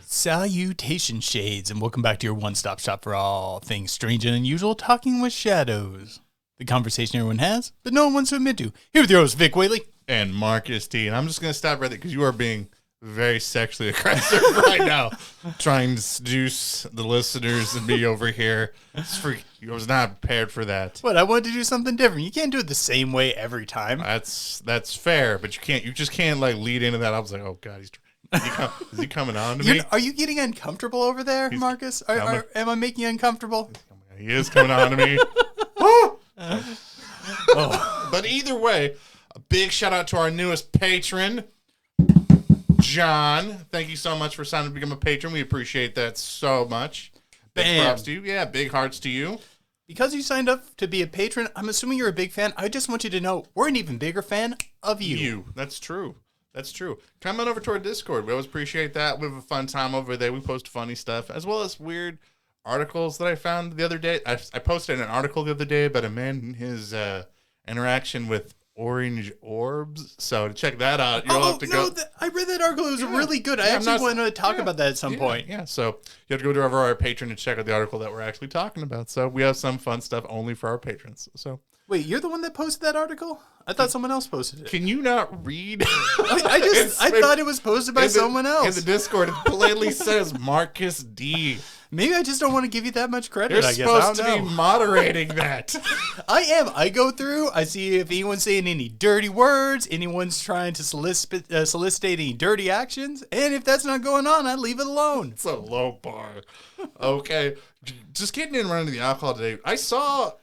Salutation shades, and welcome back to your one-stop shop for all things strange and unusual, talking with shadows. The conversation everyone has, but no one wants to admit to. Here with your host, Vic Whaley. And Marcus D. And I'm just going to stop right there because you are being very sexually aggressive right now, trying to seduce the listeners and me over here. I was not prepared for that. What, I wanted to do something different. You can't do it the same way every time. That's fair, but you just can't like lead into that. I was like, oh God, is he coming on to me? Are you getting uncomfortable over there, Marcus? Am I making you uncomfortable? He is coming on to me. Oh. But either way, a big shout out to our newest patron, John. Thank you so much for signing up to become a patron. We appreciate that so much. Big props to you. Yeah, big hearts to you. Because you signed up to be a patron, I'm assuming you're a big fan. I just want you to know we're an even bigger fan of you. That's true. That's true. Come on over to our Discord. We always appreciate that. We have a fun time over there. We post funny stuff, as well as weird articles that I found the other day. I posted an article the other day about a man and his interaction with orange orbs. So to check that out, you'll have to go. I read that article. It was really good. I actually wanted to talk about that at some point. Yeah, so you have to go to our patron and check out the article that we're actually talking about. So we have some fun stuff only for our patrons. So wait, you're the one that posted that article? I thought someone else posted it. Can you not read? I thought it was posted by someone else. In the Discord, it plainly says Marcus D. Maybe I just don't want to give you that much credit. You're supposed to be moderating that. I am. I go through. I see if anyone's saying any dirty words, anyone's trying to solicit any dirty actions, and if that's not going on, I leave it alone. It's a low bar. Okay. Just getting in running to the alcohol today. I saw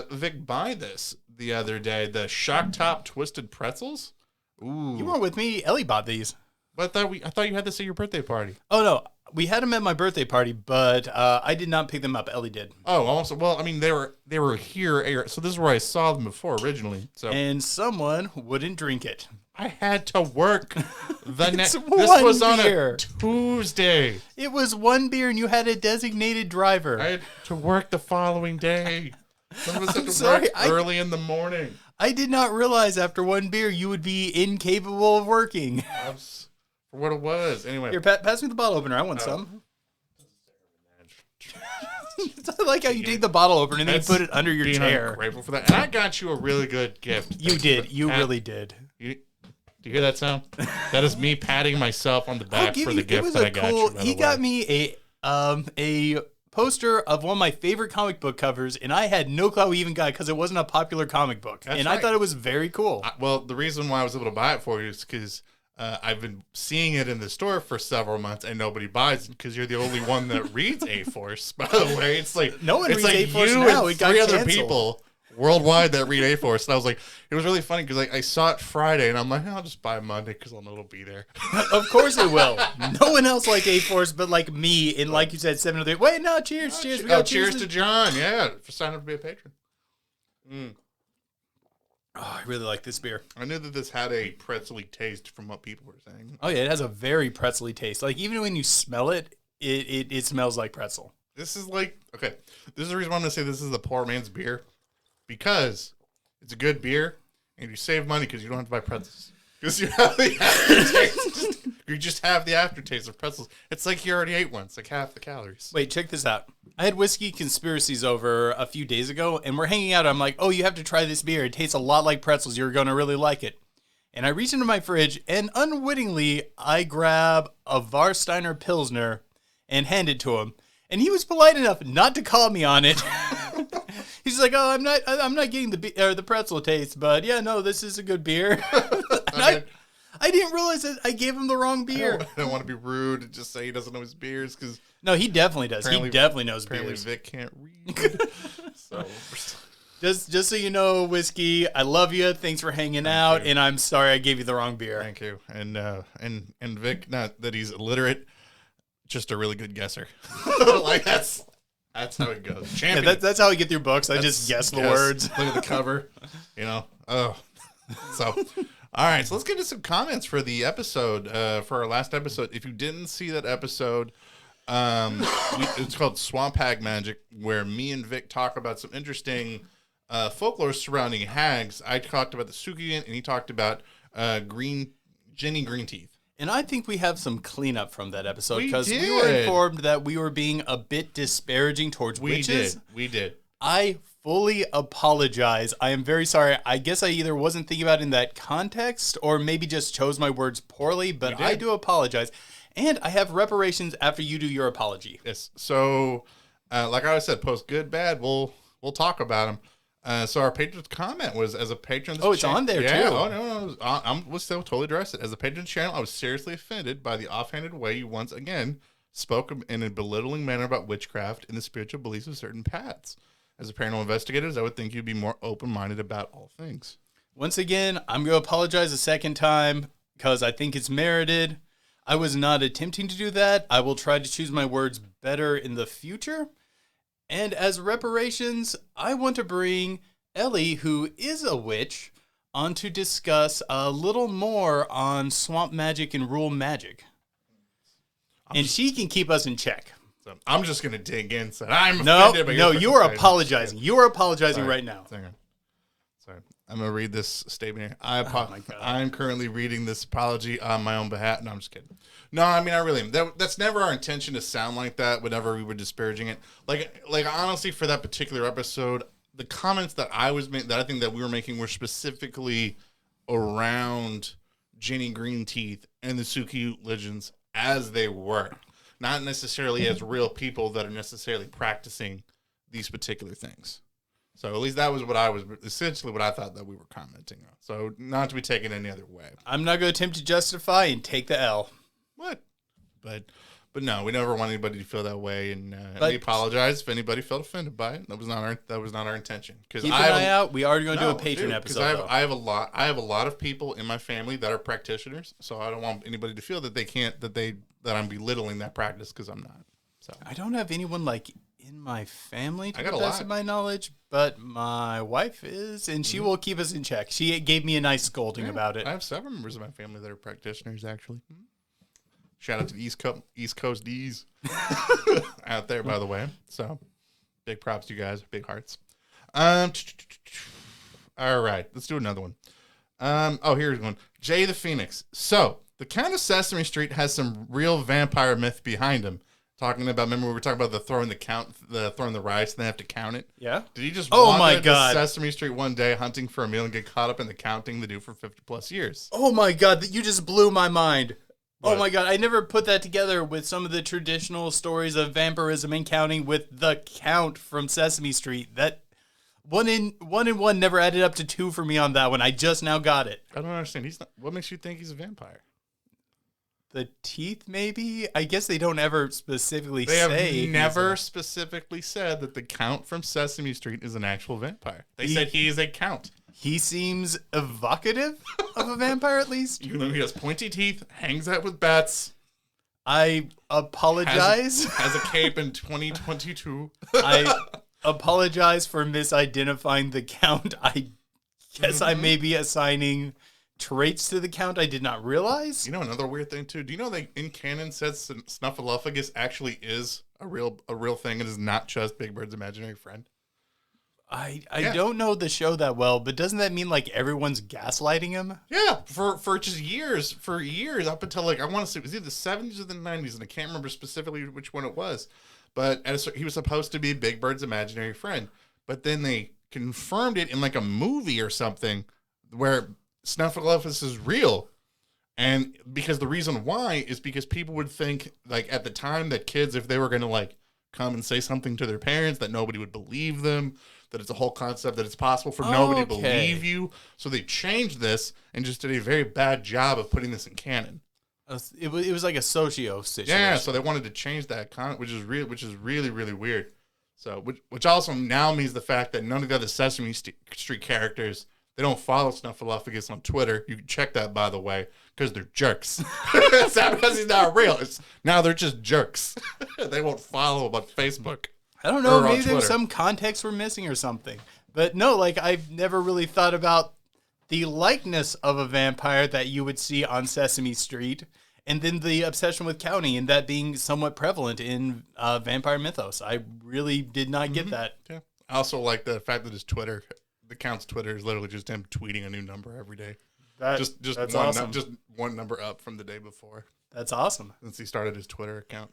Vic buy this the other day, the Shock Top Twisted Pretzels. Ooh. You weren't with me. Ellie bought these. But I thought you had this at your birthday party. Oh, no. We had them at my birthday party, but I did not pick them up. Ellie did. Oh, also, well, I mean, they were here, so this is where I saw them before originally. So. And someone wouldn't drink it. I had to work this was on a Tuesday. It was one beer, and you had a designated driver. I had to work the following day. Some of us had to work early in the morning. I did not realize after one beer you would be incapable of working. For what it was. Anyway. Here, pass me the bottle opener. I want some. I like how you take the bottle opener and then you put it under your chair. I'm grateful for that. And I got you a really good gift. You did. You really did. Do you hear that sound? That is me patting myself on the back for the gift that I got you. He got me a poster of one of my favorite comic book covers, and I had no clue we even got it because it wasn't a popular comic book. That's right. I thought it was very cool. Well, the reason why I was able to buy it for you is because I've been seeing it in the store for several months, and nobody buys it because you're the only one that reads A-Force. By the way, it's like no one reads like A-Force you now. And three other people worldwide that read A-Force, and I was like, it was really funny because I saw it Friday, and I'm like, I'll just buy it Monday because I'll know it'll be there. Of course it will. No one else like A-Force, but like me, and like you said, 7 other. Wait, no, cheers. Cheers to John. Yeah, for signing up to be a patron. Oh, I really like this beer. I knew that this had a pretzely taste from what people were saying. Oh, yeah, it has a very pretzely taste. Like, even when you smell it, it smells like pretzel. This is like, okay, this is the reason why I'm going to say this is the poor man's beer. Because it's a good beer, and you save money because you don't have to buy pretzels. Because you have the aftertaste. You just have the aftertaste of pretzels. It's like you already ate one. It's like half the calories. Wait, check this out. I had Whiskey Conspiracies over a few days ago, and we're hanging out. I'm like, oh, you have to try this beer. It tastes a lot like pretzels. You're going to really like it. And I reach into my fridge, and unwittingly, I grab a Warsteiner Pilsner and hand it to him. And he was polite enough not to call me on it. He's like, oh, I'm not getting the pretzel taste, but yeah, no, this is a good beer. I didn't realize that I gave him the wrong beer. I don't want to be rude and just say he doesn't know his beers because no, he definitely does. He definitely knows beers. Apparently Vic can't read. So just so you know, Whiskey, I love you. Thanks for hanging out, and I'm sorry I gave you the wrong beer. Thank you. And Vic, not that he's illiterate, just a really good guesser. Like That's how it goes. Yeah, Champion. that's how I get through books. I just guess the words. Look at the cover. Oh. So, all right. So let's get into some comments for the episode, for our last episode. If you didn't see that episode, it's called Swamp Hag Magic, where me and Vic talk about some interesting folklore surrounding hags. I talked about the Sukian, and he talked about Jenny Greenteeth. And I think we have some cleanup from that episode because we were did. informed that we were being a bit disparaging towards witches. We did. I fully apologize. I am very sorry. I guess I either wasn't thinking about it in that context or maybe just chose my words poorly, but I do apologize. And I have reparations after you do your apology. Yes. So, like I always said, post good, bad. We'll talk about them. So our patron's comment was, as a patron of this it's on there too. Oh, no. We'll still totally address it. As a patron of the channel, I was seriously offended by the offhanded way you once again spoke in a belittling manner about witchcraft and the spiritual beliefs of certain paths. As a paranormal investigator, I would think you'd be more open-minded about all things. Once again, I'm going to apologize a second time because I think it's merited. I was not attempting to do that. I will try to choose my words better in the future. And as reparations, I want to bring Ellie, who is a witch, on to discuss a little more on swamp magic and rural magic. And she can keep us in check. So I'm just going to dig in. So I'm No, offended by you are apologizing. You are apologizing right now. Sorry. I'm going to read this statement here. Oh my God. I'm currently reading this apology on my own behalf. No, I'm just kidding. No, I mean, I really am. That's never our intention to sound like that whenever we were disparaging it. Like honestly, for that particular episode, the comments that I think that we were making were specifically around Jenny Greenteeth and the Suki legends as they were. Not necessarily as real people that are necessarily practicing these particular things. So at least that was what I thought that we were commenting on. So not to be taken any other way. I'm not going to attempt to justify and take the L. What? But no, we never want anybody to feel that way, and we apologize if anybody felt offended by it. That was not our intention. Keep an eye out. We are going to do a patron episode. I have a lot of people in my family that are practitioners, so I don't want anybody to feel that that I'm belittling that practice, because I'm not. So I don't have anyone like in my family to I got the a best lot. of my knowledge, but my wife is, and she will keep us in check. She gave me a nice scolding about it. I have several members of my family that are practitioners, actually. Shout out to the East Coast D's out there, by the way. So big props to you guys. Big hearts. All right, let's do another one. Here's one. Jay the Phoenix. So the Count of Sesame Street has some real vampire myth behind him. Talking about, remember we were talking about the throwing the rice and they have to count it? Yeah. Did he just my God. to Sesame Street one day hunting for a meal and get caught up in the counting they do for 50 plus years? Oh my God, you just blew my mind. What? Oh my God, I never put that together with some of the traditional stories of vampirism and counting with the Count from Sesame Street. That one and one never added up to 2 for me on that one. I just now got it. I don't understand. What makes you think he's a vampire? The teeth, maybe? I guess they don't ever specifically They say. have never specifically said that the Count from Sesame Street is an actual vampire. They said he is a Count. He seems evocative of a vampire, at least. You know, he has pointy teeth, hangs out with bats. I apologize. Has a cape in 2022. I apologize for misidentifying the Count. I guess I may be assigning traits to the Count I did not realize. You know another weird thing too? Do you know they in canon says Snuffleupagus actually is a real thing? It is not just Big Bird's imaginary friend. I don't know the show that well, but doesn't that mean like everyone's gaslighting him? Yeah, for just years, up until like I want to say it was either the 70s or the 90s, and I can't remember specifically which one it was. But he was supposed to be Big Bird's imaginary friend, but then they confirmed it in like a movie or something where Snuffleupagus is real. And because the reason why is because people would think, like, at the time that kids, if they were going to, like, come and say something to their parents, that nobody would believe them, that it's a whole concept that it's possible for nobody to believe you. So they changed this and just did a very bad job of putting this in canon. It was like a socio situation. Yeah, so they wanted to change that, which is really, really weird. So, which also now means the fact that none of the other Sesame Street characters, they don't follow Snuffleupagus on Twitter. You can check that, by the way, because they're jerks. It's not because he's not real. Now they're just jerks. They won't follow him on Facebook. I don't know. Or on Maybe there was Twitter. some context we're missing or something. But no, like I've never really thought about the likeness of a vampire that you would see on Sesame Street, and then the obsession with counting and that being somewhat prevalent in vampire mythos. I really did not get that. Yeah. I also like the fact that his Twitter, the account's Twitter is literally just him tweeting a new number every day. Just that's one, awesome. just one number up from the day before. That's awesome. Since he started his Twitter account.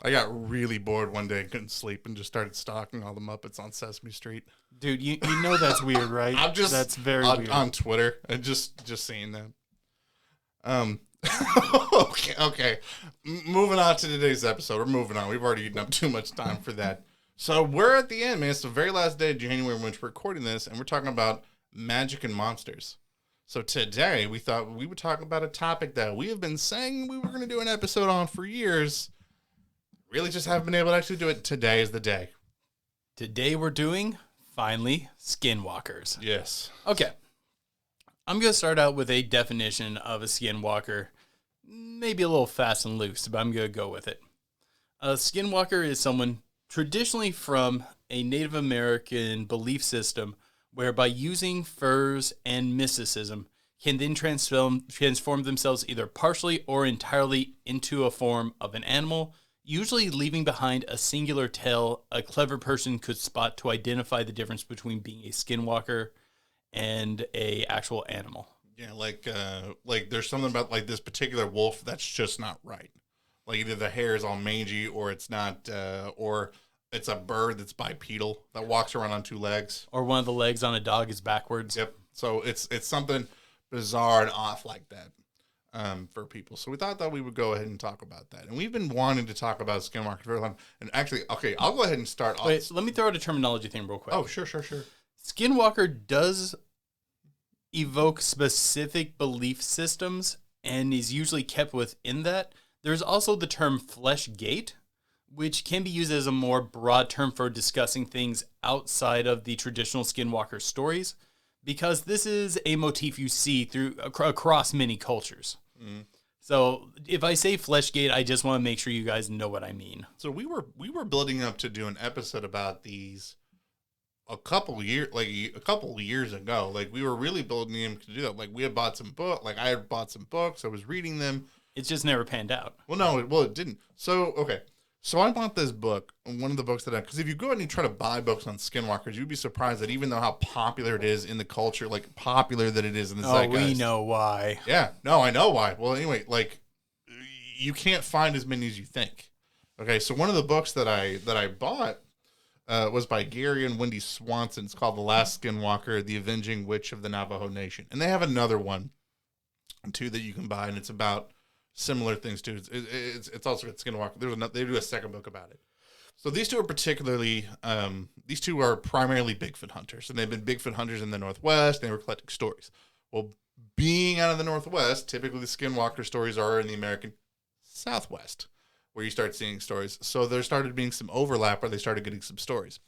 I got really bored one day and couldn't sleep and just started stalking all the Muppets on Sesame Street. Dude, you know that's weird, right? That's very weird. On Twitter and just seeing them. Okay. Moving on to today's episode. We're moving on. We've already eaten up too much time for that. So we're at the end, man. It's the very last day of January when we're recording this, and we're talking about magic and monsters. So today we thought we would talk about a topic that we have been saying we were going to do an episode on for years. Really just haven't been able to actually do it. Today is the day. Today we're doing, finally, Skinwalkers. Yes. Okay. I'm going to start out with a definition of a Skinwalker. Maybe a little fast and loose, but I'm going to go with it. A Skinwalker is someone traditionally from a Native American belief system where by using furs and mysticism can then transform themselves either partially or entirely into a form of an animal, usually leaving behind a singular tail a clever person could spot to identify the difference between being a skinwalker and a actual animal. Yeah, like there's something about like this particular wolf that's just not right. Like either the hair is all mangy or it's not, or it's a bird that's bipedal that walks around on two legs. Or one of the legs on a dog is backwards. Yep. So it's something bizarre and off like that. For people. So we thought that we would go ahead and talk about that. And we've been wanting to talk about Skinwalker for a long time. And actually, okay, I'll go ahead and start off. Wait, let me throw out a terminology thing real quick. Oh, sure. Skinwalker does evoke specific belief systems and is usually kept within that. There's also the term flesh gate, which can be used as a more broad term for discussing things outside of the traditional Skinwalker stories, because this is a motif you see through across many cultures. So if I say Fleshgate, I just want to make sure you guys know what I mean. So we were building up to do an episode about these a couple years ago. Like we were really building them to do that. Like we had bought some book. Like I had bought some books. I was reading them. It's just never panned out. Well, it didn't. So okay. So I bought this book, one of the books because if you go out and you try to buy books on Skinwalkers, you'd be surprised that even though how popular it is in the culture, like popular that it is in the zeitgeist. We know why. Yeah, no, I know why. Well, anyway, like you can't find as many as you think. Okay, so one of the books that I bought was by Gary and Wendy Swanson. It's called The Last Skinwalker, The Avenging Witch of the Navajo Nation. And they have another one, too, that you can buy, and it's about similar things too. It's also at Skinwalker. They do a second book about it. So these two are particularly, these two are primarily Bigfoot hunters, and they've been Bigfoot hunters in the Northwest. And they were collecting stories. Well, being out of the Northwest, typically the Skinwalker stories are in the American Southwest, where you start seeing stories. So there started being some overlap where they started getting some stories.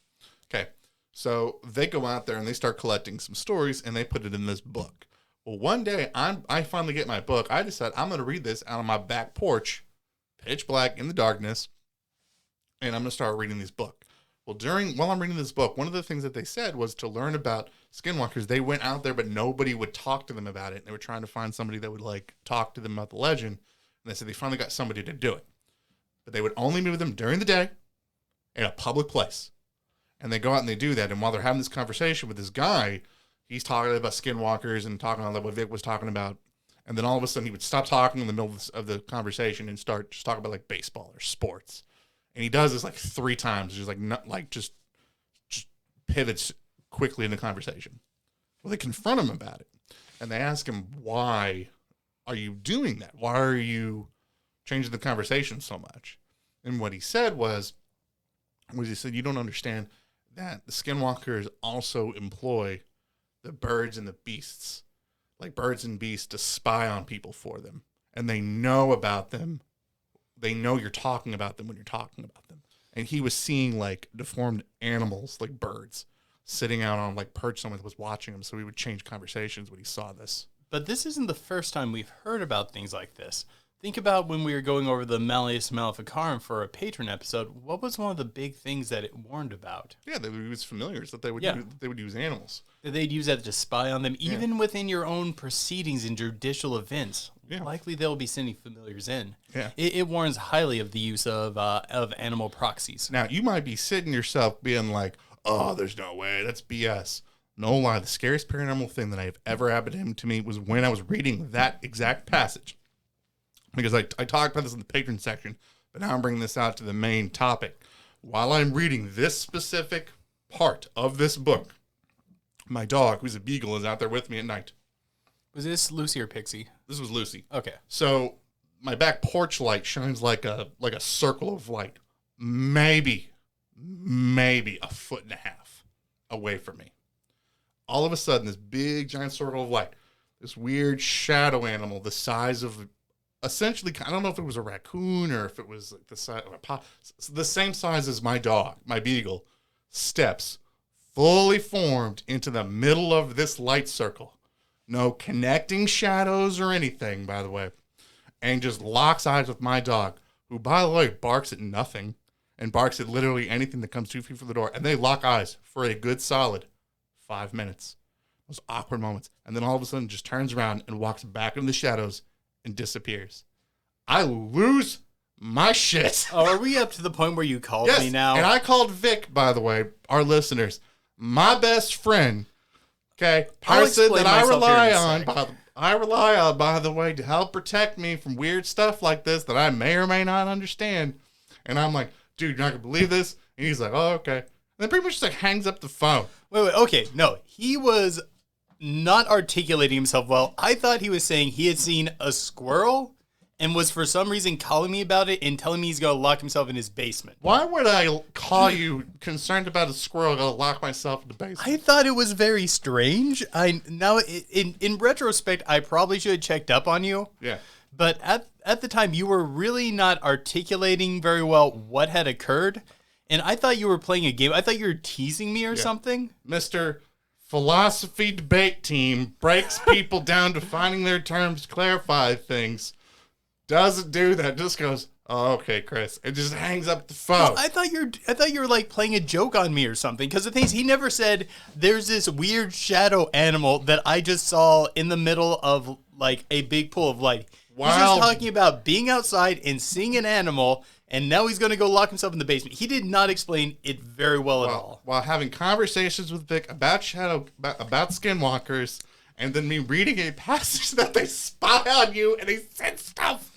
Okay, so they go out there and they start collecting some stories, and they put it in this book. Well, one day, I finally get my book. I decide I'm going to read this out on my back porch, pitch black in the darkness, and I'm going to start reading this book. Well, while I'm reading this book, one of the things that they said was to learn about Skinwalkers, they went out there, but nobody would talk to them about it. They were trying to find somebody that would, like, talk to them about the legend, and they said they finally got somebody to do it. But they would only meet with them during the day in a public place. And they go out and they do that, and while they're having this conversation with this guy, he's talking about Skinwalkers and talking about what Vic was talking about. And then all of a sudden he would stop talking in the middle of the conversation and start just talking about like baseball or sports. And he does this like 3 times, just pivots quickly in the conversation. Well, they confront him about it. And they ask him, why are you doing that? Why are you changing the conversation so much? And what he said was he said, you don't understand that the Skinwalkers also employ the birds and the beasts, like birds and beasts, to spy on people for them. And they know about them. They know you're talking about them when you're talking about them. And he was seeing like deformed animals, like birds, sitting out on like perch. Someone was watching them. So he would change conversations when he saw this. But this isn't the first time we've heard about things like this. Think about when we were going over the Malleus Maleficarum for a patron episode. What was one of the big things that it warned about? Yeah, they would use familiars, that they would use animals. That they'd use that to spy on them, even within your own proceedings and judicial events. Yeah. Likely they'll be sending familiars in. Yeah. It warns highly of the use of animal proxies. Now, you might be sitting yourself being like, oh, there's no way, that's BS. No lie, the scariest paranormal thing that I've ever happened to me was when I was reading that exact passage. Because I talked about this in the patron section, but now I'm bringing this out to the main topic. While I'm reading this specific part of this book, my dog, who's a beagle, is out there with me at night. Was this Lucy or Pixie? This was Lucy. Okay. So my back porch light shines like a circle of light, maybe a foot and a half away from me. All of a sudden, this big giant circle of light, this weird shadow animal, the size of essentially, I don't know if it was a raccoon or if it was like the size of the same size as my dog, my beagle, steps fully formed into the middle of this light circle. No connecting shadows or anything, by the way. And just locks eyes with my dog, who, by the way, barks at nothing and barks at literally anything that comes 2 feet from the door. And they lock eyes for a good solid 5 minutes. Those awkward moments. And then all of a sudden just turns around and walks back into the shadows and disappears. I lose my shit. Oh, are we up to the point where you called me now? And I called Vic, by the way, our listeners, my best friend, okay, person that I rely on, by the way, to help protect me from weird stuff like this that I may or may not understand. And I'm like, dude, you're not going to believe this? And he's like, oh, okay. And then pretty much just like hangs up the phone. Wait, okay. No, he was not articulating himself well. I thought he was saying he had seen a squirrel and was for some reason calling me about it and telling me he's going to lock himself in his basement. Why would I call you concerned about a squirrel going to lock myself in the basement? I thought it was very strange. In retrospect, I probably should have checked up on you. Yeah. But at the time, you were really not articulating very well what had occurred. And I thought you were playing a game. I thought you were teasing me or something. Mr. Philosophy Debate Team breaks people down, defining their terms, clarify things. Doesn't do that. Just goes, oh, okay, Chris. It just hangs up the phone. Well, I thought you were like playing a joke on me or something. Because the thing is, he never said there's this weird shadow animal that I just saw in the middle of like a big pool of light. Wow. He's just talking about being outside and seeing an animal, and now he's going to go lock himself in the basement. He did not explain it very well at all. While having conversations with Vic about Skinwalkers, and then me reading a passage that they spy on you and they said stuff.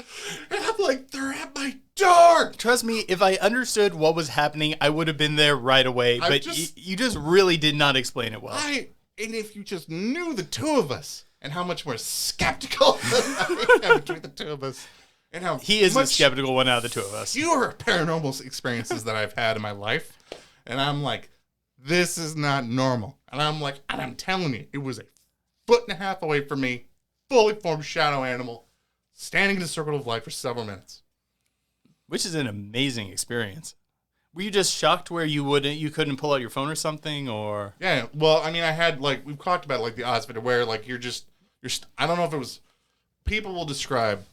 And I'm like, they're at my door. Trust me, if I understood what was happening, I would have been there right away. But you just really did not explain it well. And if you just knew the two of us and how much more skeptical I am between the two of us. And how he is the skeptical one out of the two of us. Fewer paranormal experiences that I've had in my life. And I'm like, this is not normal. And I'm telling you, it was a foot and a half away from me, fully formed shadow animal, standing in a circle of light for several minutes. Which is an amazing experience. Were you just shocked where you couldn't pull out your phone or something, or? Yeah, well, I mean, I had, like, we've talked about, like, the odds factor where, like, I don't know if it was, people will describe,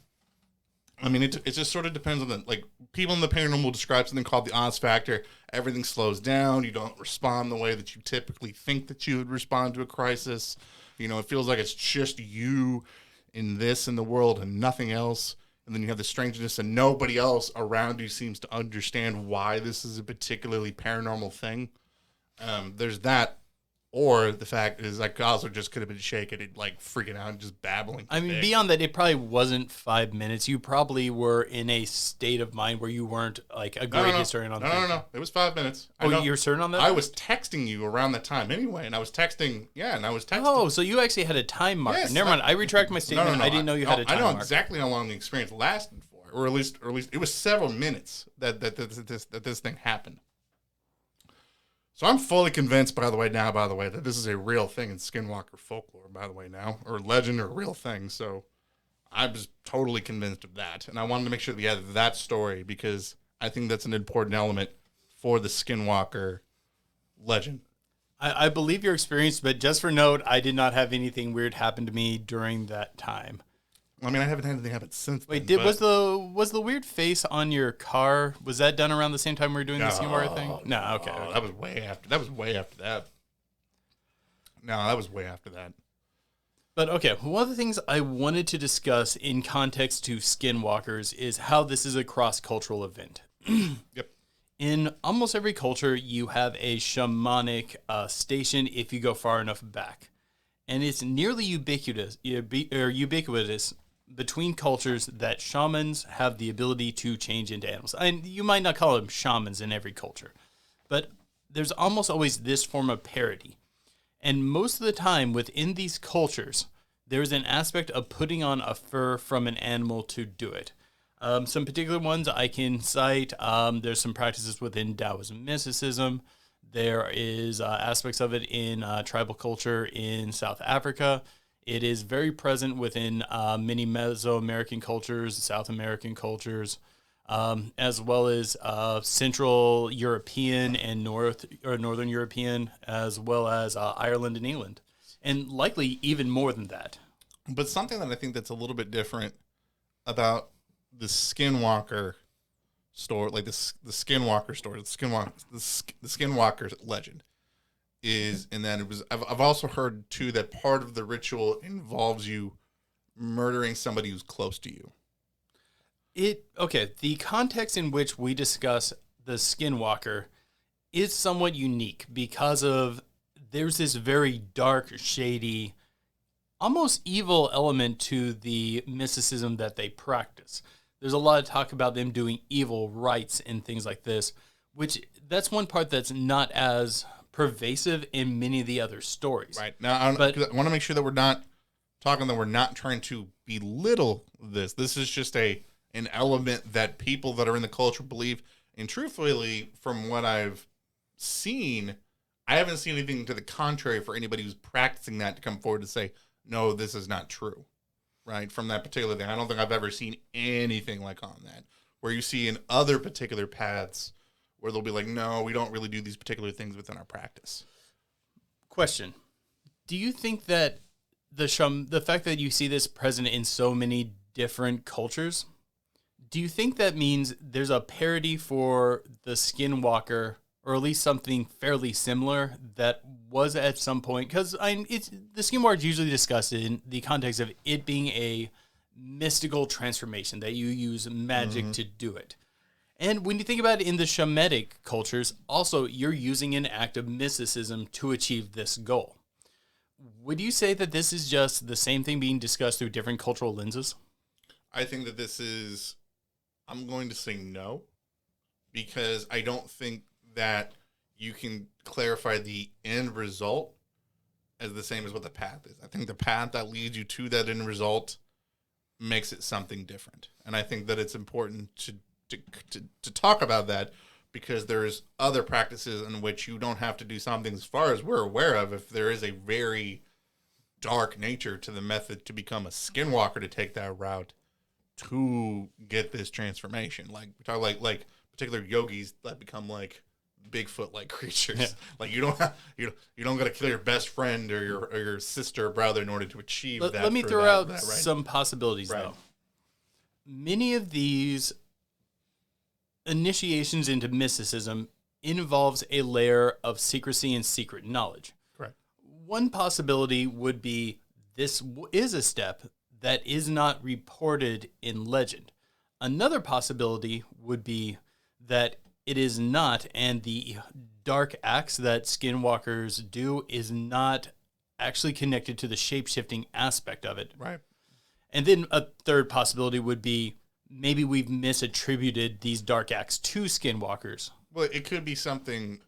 I mean, it just sort of depends on like, people in the paranormal will describe something called the odds factor. Everything slows down. You don't respond the way that you typically think that you would respond to a crisis. You know, it feels like it's just you in the world and nothing else. And then you have the strangeness and nobody else around you seems to understand why this is a particularly paranormal thing. There's that. Or the fact is, like, also just could have been shaken and, like, freaking out and just babbling. I mean, beyond that, it probably wasn't 5 minutes. You probably were in a state of mind where you weren't, like, a great historian on that. No. It was 5 minutes. Oh, you're certain on that? I was texting you around that time anyway, and I was texting. Oh, so you actually had a time marker. Yes, Never mind. I retract my statement. No. I didn't know you had a time marker. I know exactly how long the experience lasted for, or at least it was several minutes that this thing happened. So I'm fully convinced, by the way, that this is a real thing in Skinwalker folklore, by the way, now, or legend or real thing. So I was totally convinced of that. And I wanted to make sure that we had that story because I think that's an important element for the Skinwalker legend. I believe your experience, but just for note, I did not have anything weird happen to me during that time. I mean, I haven't had anything happen since Wait, then. was the weird face on your car? Was that done around the same time we were doing the Skinwalker thing? No, okay. That was way after. That was way after that. No, that was way after that. But okay, one of the things I wanted to discuss in context to Skinwalkers is how this is a cross-cultural event. Yep. In almost every culture, you have a shamanic station if you go far enough back. And it's nearly ubiquitous between cultures that shamans have the ability to change into animals. And you might not call them shamans in every culture, but there's almost always this form of parody. And most of the time within these cultures, there's an aspect of putting on a fur from an animal to do it. Some particular ones I can cite, there's some practices within Taoism mysticism. There is aspects of it in tribal culture in South Africa. It is very present within many Mesoamerican cultures, South American cultures, as well as Central European and Northern European, as well as Ireland and England, and likely even more than that. But something that I think that's a little bit different about the Skinwalker story, like the Skinwalker story, the Skinwalker legend, is in that it was. I've also heard too that part of the ritual involves you murdering somebody who's close to you. The context in which we discuss the Skinwalker is somewhat unique because of there's this very dark, shady, almost evil element to the mysticism that they practice. There's a lot of talk about them doing evil rites and things like this, which that's one part that's not as pervasive in many of the other stories. Right. Now, I want to make sure that we're not trying to belittle this. This is just an element that people that are in the culture believe. And truthfully, from what I've seen, I haven't seen anything to the contrary for anybody who's practicing that to come forward to say, no, this is not true. Right. From that particular thing. I don't think I've ever seen anything like on that, where you see in other particular paths where they'll be like, no, we don't really do these particular things within our practice. Question. Do you think that the fact that you see this present in so many different cultures, do you think that means there's a parody for the Skinwalker, or at least something fairly similar that was at some point? Because the Skinwalker is usually discussed in the context of it being a mystical transformation, that you use magic to do it. And when you think about it in the shamanic cultures, also you're using an act of mysticism to achieve this goal. Would you say that this is just the same thing being discussed through different cultural lenses? I think that I'm going to say no, because I don't think that you can clarify the end result as the same as what the path is. I think the path that leads you to that end result makes it something different. And I think that it's important to talk about that, because there's other practices in which you don't have to do something, as far as we're aware of, if there is a very dark nature to the method to become a Skinwalker, to take that route to get this transformation. Like we talk like particular yogis that become like Bigfoot like creatures. Yeah. Like you don't got to kill your best friend or your sister or brother in order to achieve that. Let me throw out some possibilities though. Many of these initiations into mysticism involves a layer of secrecy and secret knowledge. Correct. One possibility would be this is a step that is not reported in legend. Another possibility would be that it is not, and the dark acts that Skinwalkers do is not actually connected to the shape-shifting aspect of it. Right. And then a third possibility would be maybe we've misattributed these dark acts to Skinwalkers. Well, it could be something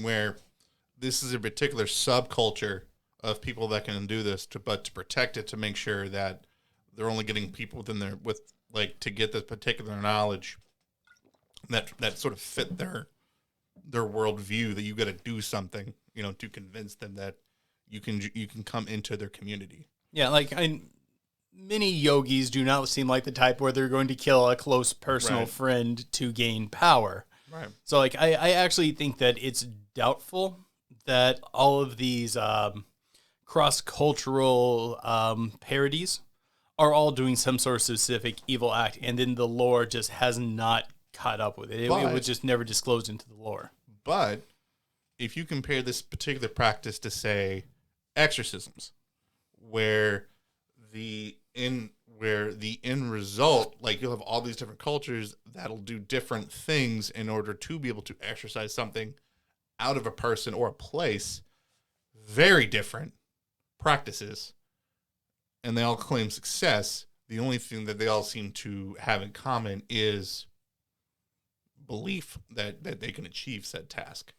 where this is a particular subculture of people that can do this, but to protect it, to make sure that they're only getting people within to get this particular knowledge that sort of fit their worldview, that you got to do something, to convince them that you can come into their community. Yeah, many yogis do not seem like the type where they're going to kill a close personal friend to gain power. Right. So I actually think that it's doubtful that all of these cross-cultural parodies are all doing some sort of specific evil act, and then the lore just has not caught up with it. It was just never disclosed into the lore. But if you compare this particular practice to, say, exorcisms, where the end result, like, you'll have all these different cultures that'll do different things in order to be able to exorcise something out of a person or a place, very different practices, and they all claim success. The only thing that they all seem to have in common is belief that they can achieve said task.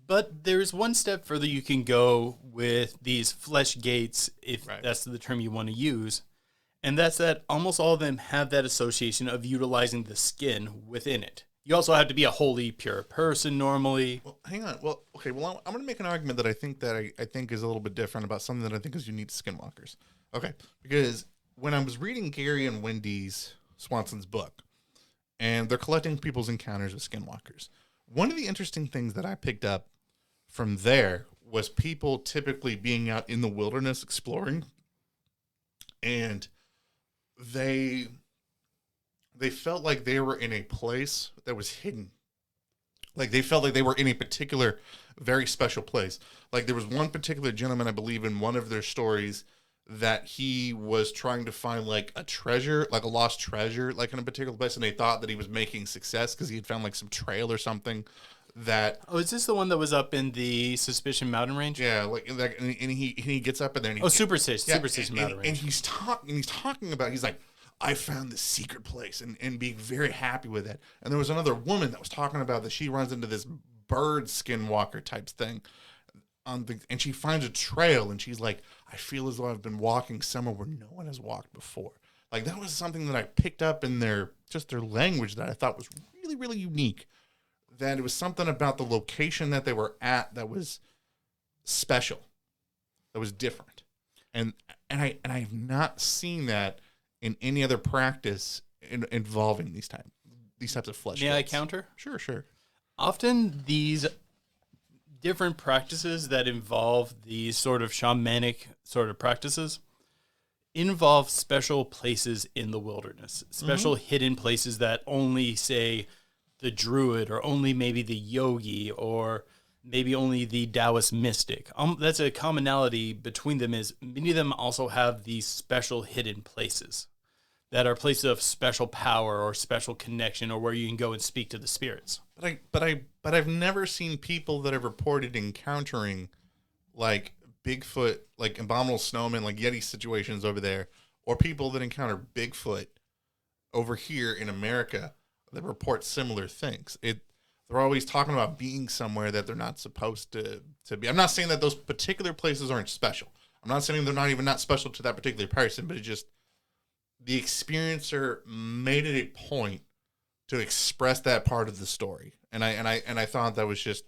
But there's one step further you can go with these flesh gates, if that's the term you want to use. And that's that almost all of them have that association of utilizing the skin within it. You also have to be a wholly pure person normally. Well, hang on. Well, okay. Well, I'm going to make an argument that I think is a little bit different about something that I think is unique to Skinwalkers. Okay, because when I was reading Gary and Wendy's Swanson's book, and they're collecting people's encounters with Skinwalkers, one of the interesting things that I picked up from there was people typically being out in the wilderness exploring, and they felt like they were in a place that was hidden. Like, they felt like they were in a particular, very special place. Like, there was one particular gentleman, I believe, in one of their stories, that he was trying to find, like, a treasure, like a lost treasure, like, in a particular place, and they thought that he was making success because he had found, like, some trail or something that... Oh, is this the one that was up in the Suspicion Mountain Range? Yeah, and he gets up in there and he... Superstition Mountain Range. And he's talking about, he's like, I found this secret place and being very happy with it. And there was another woman that was talking about that she runs into this bird skinwalker type thing. And she finds a trail and she's like, I feel as though I've been walking somewhere where no one has walked before. Like, that was something that I picked up in their language that I thought was really, really unique. That it was something about the location that they were at that was special, that was different. And I have not seen that in any other practice involving these types of flesh. May I counter? Sure. Often these different practices that involve these sort of shamanic sort of practices involve special places in the wilderness, special hidden places that only, say, the druid or only maybe the yogi or maybe only the Taoist mystic. That's a commonality between them, is many of them also have these special hidden places that are places of special power or special connection, or where you can go and speak to the spirits. But I've never seen people that have reported encountering, like, Bigfoot, like abominable snowmen, like Yeti situations over there, or people that encounter Bigfoot over here in America that report similar things. They're always talking about being somewhere that they're not supposed to be. I'm not saying that those particular places aren't special. I'm not saying they're not special to that particular person, but it just, the experiencer made it a point to express that part of the story. And I thought that was just,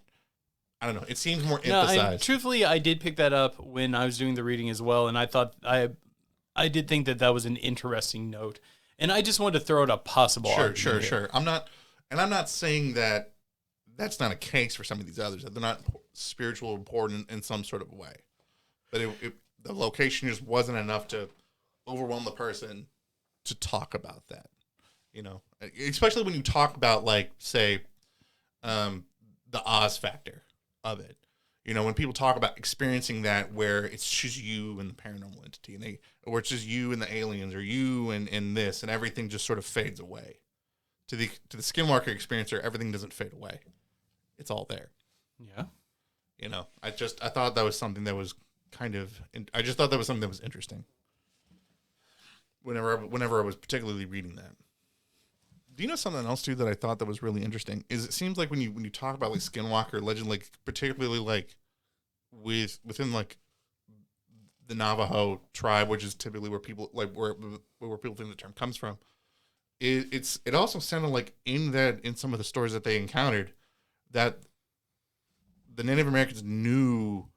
I don't know, it seems more emphasized. Truthfully, I did pick that up when I was doing the reading as well, and I thought I did think that was an interesting note. And I just wanted to throw out a possible argument. Sure. I'm not saying that that's not a case for some of these others, that they're not spiritual important in some sort of way. But the location just wasn't enough to overwhelm the person to talk about that, you know, especially when you talk about, like, say, the Oz factor of it. You know, when people talk about experiencing that, where it's just you and the paranormal entity, or it's just you and the aliens, or you and this, and everything just sort of fades away. To the Skinwalker experiencer, everything doesn't fade away; it's all there. Yeah. You know, I thought that was something that was I just thought that was something that was interesting. Whenever I was particularly reading that. Do you know something else too that I thought that was really interesting? Is it seems like when you talk about, like, Skinwalker legend, like, particularly, like, within, like, the Navajo tribe, which is typically where people, like, where people think the term comes from, it also sounded like in some of the stories that they encountered, that the Native Americans knew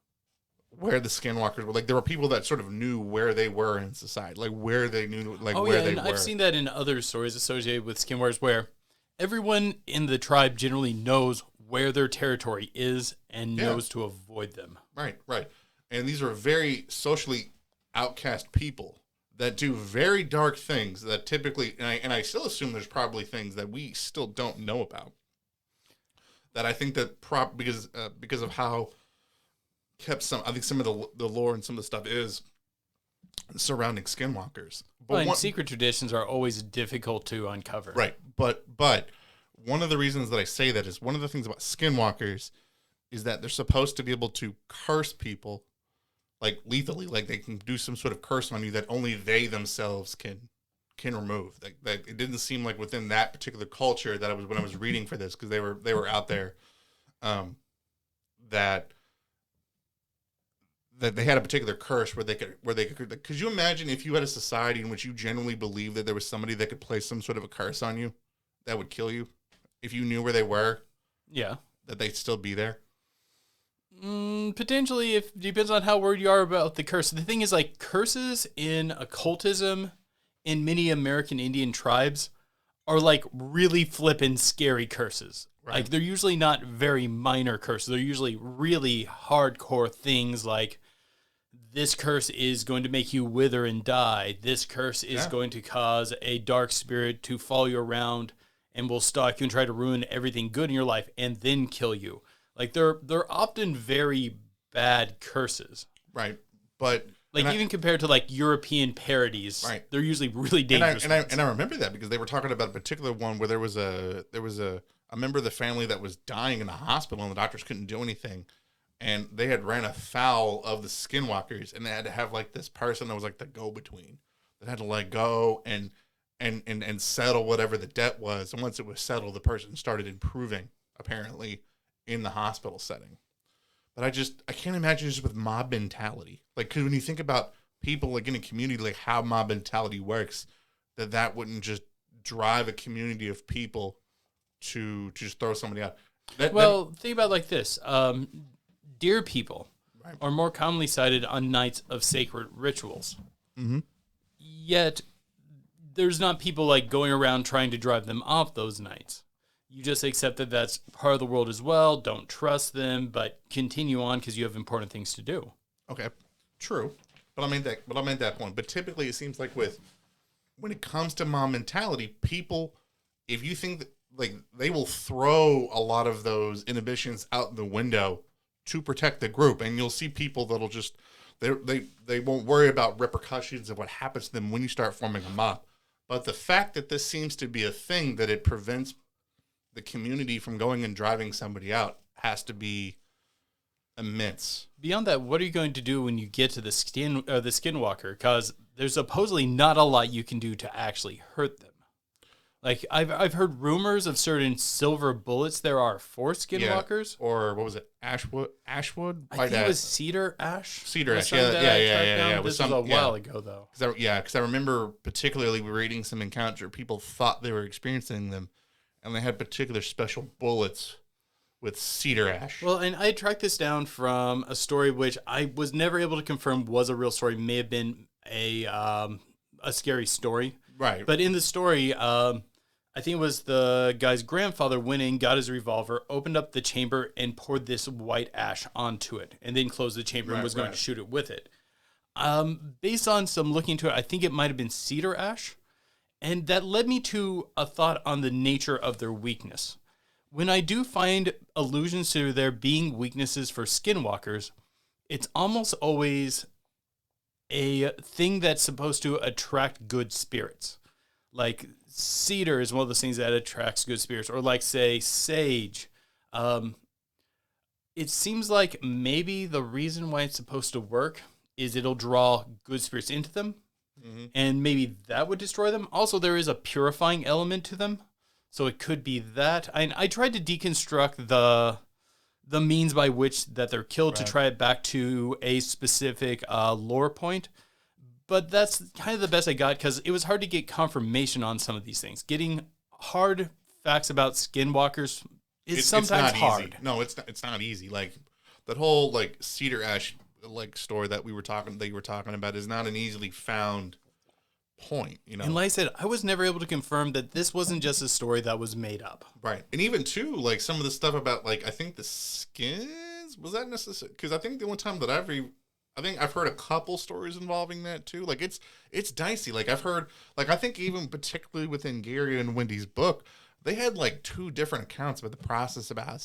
where the Skinwalkers were. Like, there were people that sort of knew where they were in society, like, where they knew, like, where they were. I've seen that in other stories associated with Skinwalkers, where everyone in the tribe generally knows where their territory is and knows to avoid them. Right. And these are very socially outcast people that do very dark things that typically, and I still assume there's probably things that we still don't know about. That I think that because of how kept I think some of the lore and some of the stuff is surrounding skinwalkers. But and secret traditions are always difficult to uncover. Right. But one of the reasons that I say that is one of the things about skinwalkers is that they're supposed to be able to curse people like lethally, like they can do some sort of curse on you that only they themselves can remove. Like it didn't seem like within that particular culture that I was when I was reading for this, because they were out there, that they had a particular curse where they could you imagine if you had a society in which you genuinely believed that there was somebody that could place some sort of a curse on you that would kill you if you knew where they were? Yeah. That they'd still be there? Potentially, if depends on how worried you are about the curse. The thing is, like, curses in occultism in many American Indian tribes are like really flippin' scary curses. Right. Like, they're usually not very minor curses. They're usually really hardcore things like, this curse is going to make you wither and die. This curse is going to cause a dark spirit to follow you around and will stalk you and try to ruin everything good in your life and then kill you. Like, they're often very bad curses. Right. But like, even compared to like European parodies, right, they're usually really dangerous. And I remember that because they were talking about a particular one where there was a member of the family that was dying in the hospital and the doctors couldn't do anything. And they had ran afoul of the skinwalkers, and they had to have like this person that was like the go-between that had to like go and settle whatever the debt was. And once it was settled, the person started improving, apparently, in the hospital setting. But I can't imagine just with mob mentality. Like, 'cause when you think about people like in a community, like how mob mentality works, that wouldn't just drive a community of people to just throw somebody out. Think about it like this. Deer people right. are more commonly cited on nights of sacred rituals. Mm-hmm. Yet, there's not people like going around trying to drive them off those nights. You just accept that that's part of the world as well. Don't trust them, but continue on because you have important things to do. Okay, true. But I made that point. But typically, it seems like when it comes to mob mentality, people, if you think that, like, they will throw a lot of those inhibitions out the window to protect the group, and you'll see people that'll just they won't worry about repercussions of what happens to them when you start forming a mob. But the fact that this seems to be a thing that it prevents the community from going and driving somebody out has to be immense. Beyond that, what are you going to do when you get to the Skinwalker? Because there's supposedly not a lot you can do to actually hurt them. Like, I've heard rumors of certain silver bullets there are for Skinwalkers. Yeah, or what was it? Ashwood? I think it was Cedar Ash. Cedar Ash, yeah. This was a while ago, though. Because I remember particularly reading some encounters where people thought they were experiencing them, and they had particular special bullets with Cedar Ash. Well, and I tracked this down from a story which I was never able to confirm was a real story. May have been a scary story. Right. But in the story, I think it was the guy's grandfather went in, got his revolver, opened up the chamber, and poured this white ash onto it, and then closed the chamber and was going to shoot it with it. Based on some looking into it, I think it might have been Cedar Ash. And that led me to a thought on the nature of their weakness. When I do find allusions to there being weaknesses for skinwalkers, it's almost always a thing that's supposed to attract good spirits. Like, cedar is one of those things that attracts good spirits. Or like, say, sage. It seems like maybe the reason why it's supposed to work is it'll draw good spirits into them. Mm-hmm. And maybe that would destroy them. Also, there is a purifying element to them. So it could be that. I tried to deconstruct the means by which that they're killed to try it back to a specific lore point. But that's kind of the best I got because it was hard to get confirmation on some of these things. Getting hard facts about skinwalkers is sometimes hard. Easy. No, it's not easy. Like that whole like Cedar Ash like story that you were talking about is not an easily found point, you know. And like I said, I was never able to confirm that this wasn't just a story that was made up. Right. And even too, like some of the stuff about like I think the skins, was that necessary? Because I think the one time that I've I think I've heard a couple stories involving that too. Like it's dicey. Like I've heard, like I think even particularly within Gary and Wendy's book, they had like two different accounts about the process about how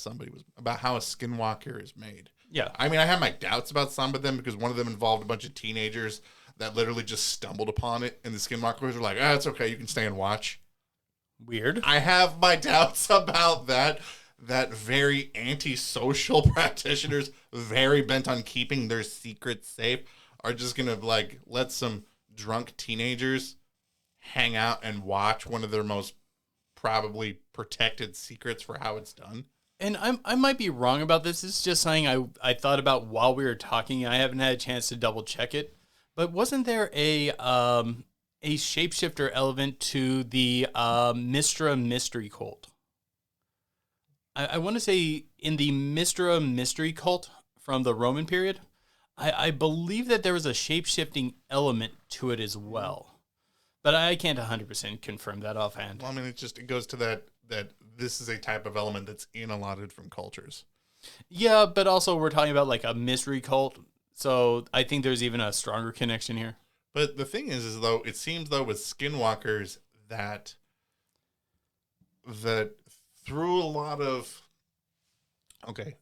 about how a skinwalker is made. Yeah. I mean, I have my doubts about some of them because one of them involved a bunch of teenagers that literally just stumbled upon it, and the skinwalkers were like, it's okay, you can stay and watch. Weird. I have my doubts about that. That very antisocial practitioners, very bent on keeping their secrets safe, are just gonna like let some drunk teenagers hang out and watch one of their most probably protected secrets for how it's done. And I might be wrong about this. This is just something I thought about while we were talking. I haven't had a chance to double check it. But wasn't there a shapeshifter element to the Mistra mystery cult? I want to say in the Mistra mystery cult from the Roman period, I believe that there was a shape-shifting element to it as well. But I can't 100% confirm that offhand. Well, I mean, it goes to that this is a type of element that's in a lot of different cultures. Yeah, but also we're talking about like a mystery cult, so I think there's even a stronger connection here. But the thing is though, it seems though with skinwalkers that through a lot of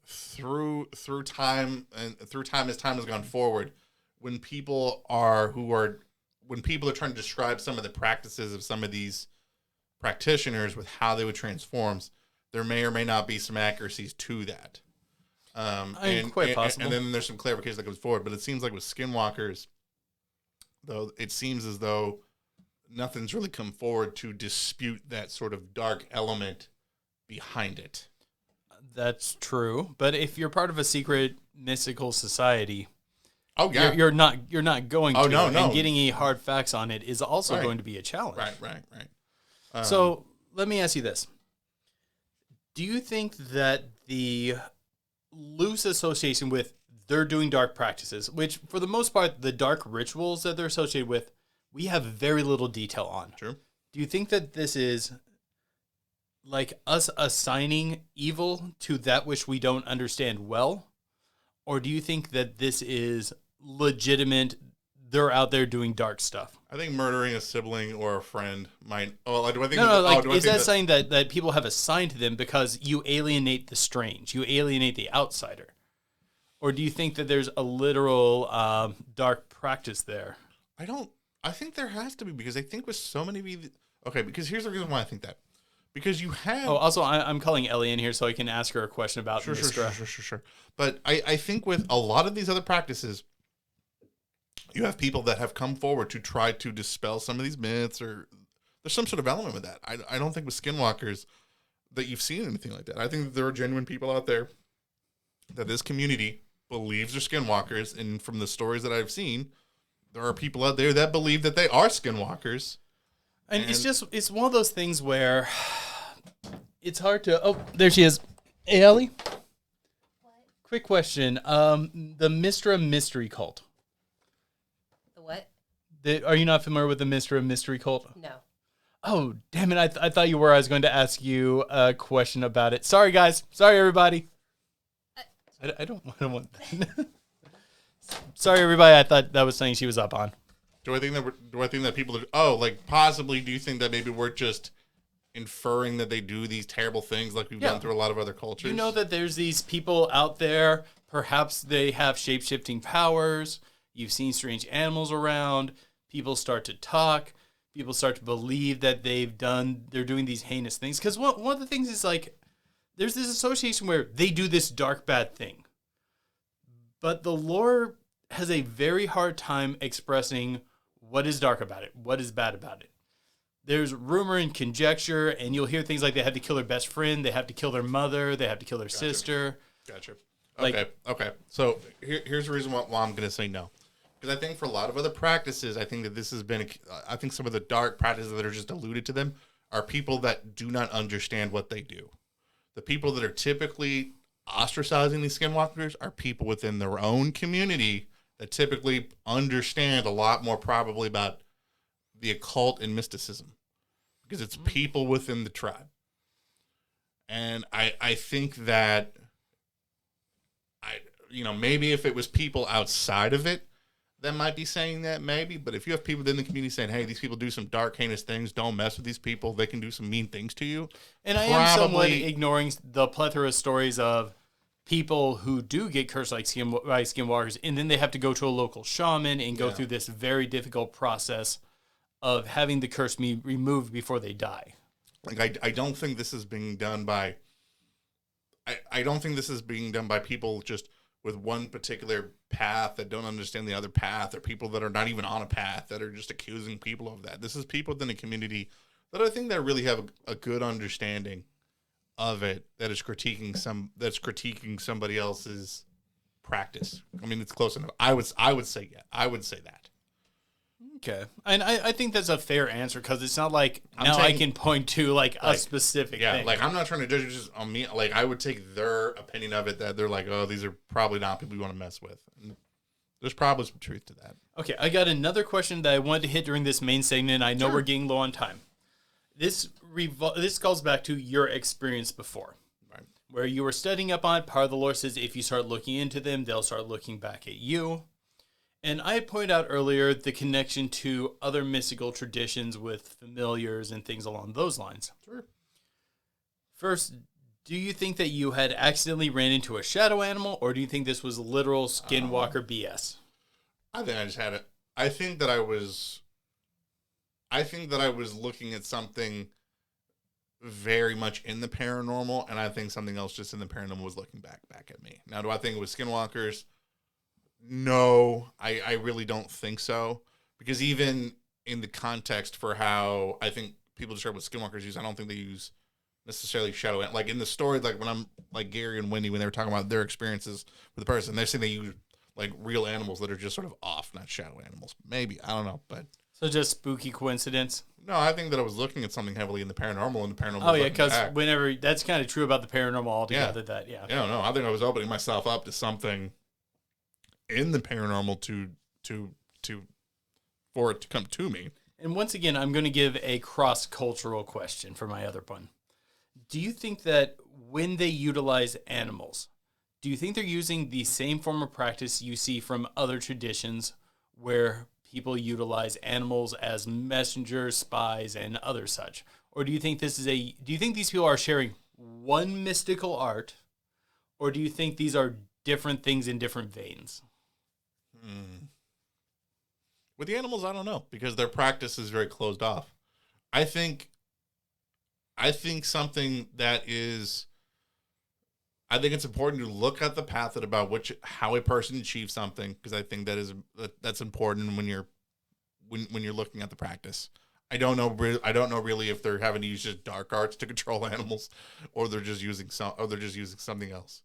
through time as time has gone forward, when people are trying to describe some of the practices of some of these practitioners with how they would transform, there may or may not be some accuracies to that. Quite possible. And then there's some clarification that goes forward. But it seems like with skinwalkers, though, it seems as though nothing's really come forward to dispute that sort of dark element behind it. That's true. But if you're part of a secret mystical society, oh yeah, you're not going to. Oh no. And getting any hard facts on it is also going to be a challenge. Right. So let me ask you this: do you think that the loose association with they're doing dark practices, which for the most part, the dark rituals that they're associated with, we have very little detail on. True. Do you think that this is like us assigning evil to that which we don't understand well? Or do you think that this is legitimate, they're out there doing dark stuff? I think murdering a sibling or a friend might... Oh, do I think... Is that something that people have assigned to them because you alienate the strange, you alienate the outsider? Or do you think that there's a literal dark practice there? I think there has to be, because I think with so many... Okay, because here's the reason why I think that. Because you have... Oh, also, I'm calling Ellie in here so I can ask her a question about Mistra. Sure. But I think with a lot of these other practices, you have people that have come forward to try to dispel some of these myths, or there's some sort of element with that. I don't think with skinwalkers that you've seen anything like that. I think that there are genuine people out there that this community believes are skinwalkers, and from the stories that I've seen, there are people out there that believe that they are skinwalkers. And it's one of those things where it's hard to... Oh, there she is. Hey, Ellie? What? Quick question. The Mistra mystery cult. The what? Are you not familiar with the Mistra mystery cult? No. Oh, damn it. I thought you were. I was going to ask you a question about it. Sorry, guys. Sorry, everybody. I don't want that. Sorry, everybody. I thought that was something she was up on. Do I think that people are... possibly, do you think that maybe we're just inferring that they do these terrible things like we've done through a lot of other cultures? You know that there's these people out there, perhaps they have shape-shifting powers, you've seen strange animals around, people start to talk, people start to believe that they're doing these heinous things. Because one of the things is like, there's this association where they do this dark, bad thing. But the lore has a very hard time expressing what is dark about it, what is bad about it. There's rumor and conjecture, and you'll hear things like they have to kill their best friend, they have to kill their mother, they have to kill their sister. Gotcha. Okay. So here's the reason why I'm going to say no. Because I think for a lot of other practices, I think that this has been... I think some of the dark practices that are just alluded to them are people that do not understand what they do. The people that are typically ostracizing these skinwalkers are people within their own community that typically understand a lot more probably about the occult and mysticism, because it's people within the tribe. And I think that maybe if it was people outside of it that might be saying that, maybe. But if you have people within the community saying, hey, these people do some dark, heinous things, don't mess with these people, they can do some mean things to you. And I am somewhat ignoring the plethora of stories of people who do get cursed by skinwalkers, and then they have to go to a local shaman and go through this very difficult process of having the curse be removed before they die. Like, I don't think this is being done by... I don't think this is being done by people just with one particular path that don't understand the other path, or people that are not even on a path that are just accusing people of that. This is people within the community that I think that really have a good understanding of it, that is critiquing somebody else's practice. I mean, it's close enough. I would say that. Okay. And I think that's a fair answer, because it's not like I can point to like a specific thing. Like, I'm not trying to judge just on me. Like, I would take their opinion of it, that they're like, oh, these are probably not people you want to mess with. And there's probably some truth to that. Okay, I got another question that I wanted to hit during this main segment. I know we're getting low on time. This calls back to your experience before, right? Where you were studying up on it. Part of the lore says if you start looking into them, they'll start looking back at you. And I had pointed out earlier the connection to other mystical traditions with familiars and things along those lines. Sure. First, do you think that you had accidentally ran into a shadow animal, or do you think this was literal Skinwalker BS? I think I just had it. I think that I was looking at something very much in the paranormal, and I think something else just in the paranormal was looking back at me. Now, do I think it was Skinwalkers? No, I really don't think so. Because even in the context for how I think people describe what Skinwalkers use, I don't think they use necessarily shadow. Like in the story, like when I'm like Gary and Wendy, when they were talking about their experiences with the person, they're saying they use like real animals that are just sort of off, not shadow animals. Maybe, I don't know, but so just spooky coincidence. No, I think that I was looking at something heavily in the paranormal, and the paranormal. Oh yeah, because whenever that's kind of true about the paranormal altogether. Yeah. No, I think I was opening myself up to something in the paranormal for it to come to me. And once again, I'm going to give a cross-cultural question for my other one. Do you think that when they utilize animals, do you think they're using the same form of practice you see from other traditions where people utilize animals as messengers, spies, and other such? Or do you think do you think these people are sharing one mystical art, or do you think these are different things in different veins? With the animals, I don't know, because their practice is very closed off. I think something that is, I think it's important to look at the path about how a person achieves something, because I think that's important when you're looking at the practice. I don't know really if they're having to use just dark arts to control animals, or they're just using something else.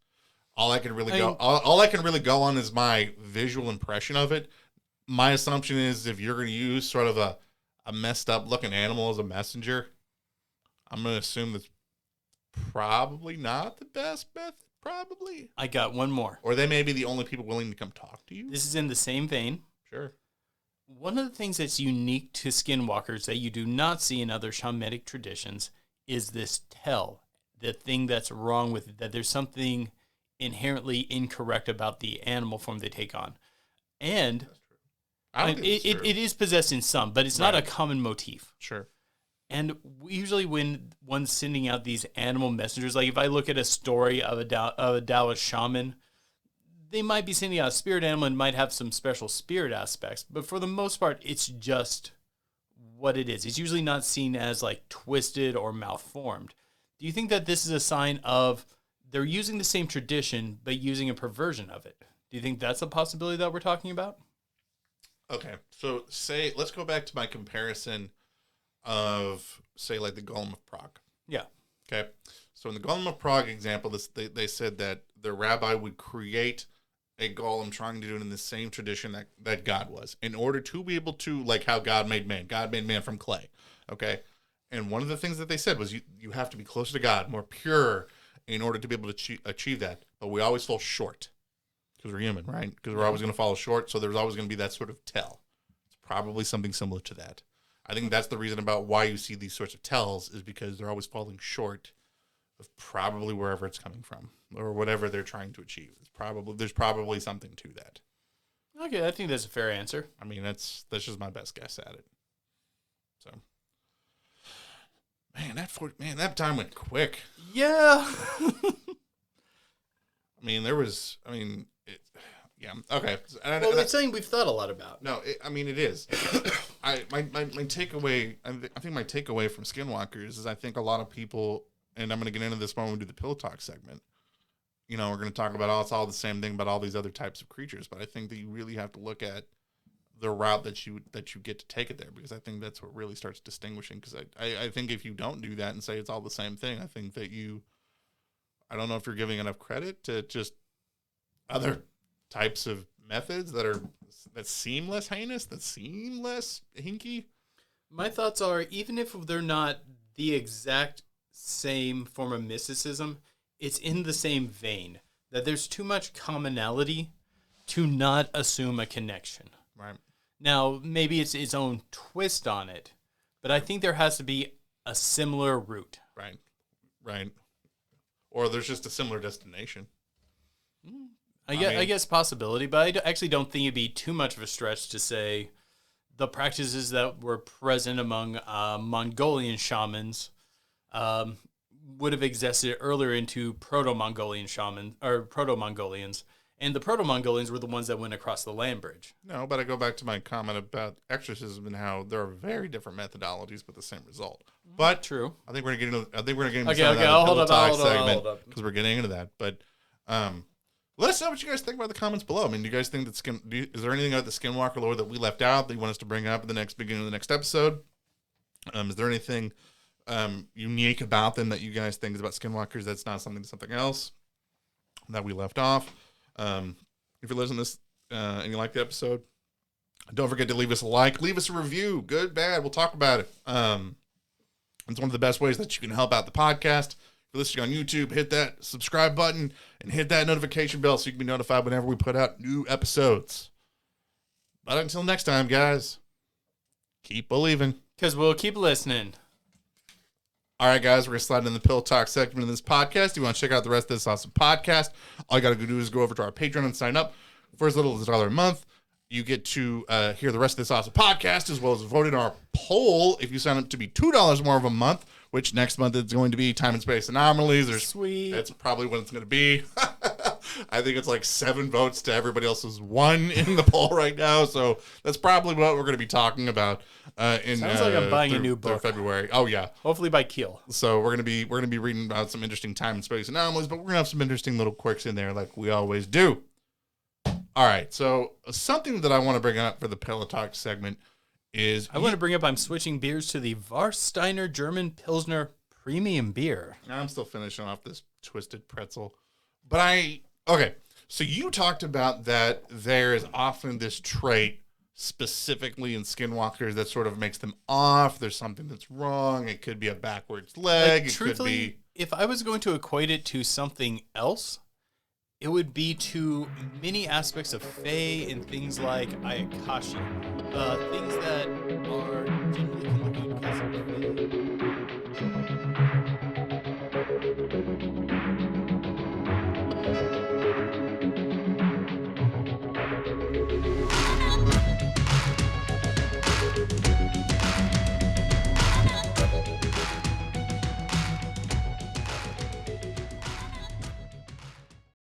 All I can really go on is my visual impression of it. My assumption is if you're going to use sort of a messed up looking animal as a messenger, I'm going to assume that's probably not the best method. Probably. I got one more. Or they may be the only people willing to come talk to you. This is in the same vein. Sure. One of the things that's unique to Skinwalkers that you do not see in other shamanic traditions is this tell, the thing that's wrong with it, that there's something inherently incorrect about the animal form they take on. And it is possessed in some, but it's not a common motif. Sure. And usually when one's sending out these animal messengers, like if I look at a story of a Taoist shaman, they might be sending out a spirit animal and might have some special spirit aspects. But for the most part, it's just what it is. It's usually not seen as like twisted or malformed. Do you think that this is a sign of they're using the same tradition, but using a perversion of it? Do you think that's a possibility that we're talking about? Okay. So let's go back to my comparison of, say, like the Golem of Prague. Yeah. Okay. So in the Golem of Prague example, they said that the rabbi would create a golem trying to do it in the same tradition that God was, in order to be able to, like how God made man. God made man from clay. Okay. And one of the things that they said was you have to be closer to God, more pure, in order to be able to achieve that. But we always fall short because we're human, right? Because we're always going to fall short. So there's always going to be that sort of tell. It's probably something similar to that. I think that's the reason about why you see these sorts of tells, is because they're always falling short of probably wherever it's coming from or whatever they're trying to achieve. There's probably something to that. Okay, I think that's a fair answer. I mean, that's just my best guess at it. So, that time went quick. Yeah. Okay. Well, it's something we've thought a lot about. No, it is. My takeaway. I think my takeaway from Skinwalkers is I think a lot of people, and I'm going to get into this when we do the Pillow Talk segment. We're going to talk about it's all the same thing about all these other types of creatures, but I think that you really have to look at the route that you get to take it there, because I think that's what really starts distinguishing. Because I think if you don't do that and say it's all the same thing, I think that I don't know if you're giving enough credit to just other types of methods that seem less heinous, that seem less hinky. My thoughts are, even if they're not the exact same form of mysticism, it's in the same vein, that there's too much commonality to not assume a connection. Right. Now, maybe it's its own twist on it, but I think there has to be a similar route. Right. Or there's just a similar destination. I guess possibility, but I actually don't think it'd be too much of a stretch to say the practices that were present among Mongolian shamans would have existed earlier into Proto-Mongolian shamans or Proto-Mongolians, and the Proto-Mongolians were the ones that went across the land bridge. No, but I go back to my comment about exorcism and how there are very different methodologies with the same result. But true. I think we're gonna get into Okay. Hold up. because we're getting into that. But let us know what you guys think about the comments below. I mean, do you guys think that is there anything about the Skinwalker lore that we left out that you want us to bring up at the beginning of the next episode? Is there anything unique about them that you guys think is about Skinwalkers that's not something else that we left off? If you're listening to this and you like the episode, don't forget to leave us a like, leave us a review, good, bad, we'll talk about it. It's one of the best ways that you can help out the podcast. If you're listening on YouTube, hit that subscribe button and hit that notification bell so you can be notified whenever we put out new episodes. But until next time, guys, keep believing. Because we'll keep listening. All right, guys, we're going to slide in the Pill Talk segment of this podcast. If you want to check out the rest of this awesome podcast, all you got to do is go over to our Patreon and sign up for as little as $1 a month. You get to hear the rest of this awesome podcast, as well as vote in our poll if you sign up to be $2 more of a month, which next month is going to be Time and Space Anomalies. Sweet. That's probably what it's going to be. I think it's like 7 votes to everybody else's 1 in the poll right now. So that's probably what we're going to be talking about Sounds like I'm buying a new book. February. Oh yeah. Hopefully by Keel. So we're gonna be reading about some interesting time and space anomalies, but we're gonna have some interesting little quirks in there, like we always do. All right. So something that I want to bring up for the Pillow Talk segment is I'm switching beers to the Warsteiner German Pilsner Premium Beer. I'm still finishing off this twisted pretzel, but okay. So you talked about that there is often this trait specifically in Skinwalkers that sort of makes them off. There's something that's wrong. It could be a backwards leg. Like, truthfully, if I was going to equate it to something else, it would be to many aspects of Fae and things like Ayakashi. Things that are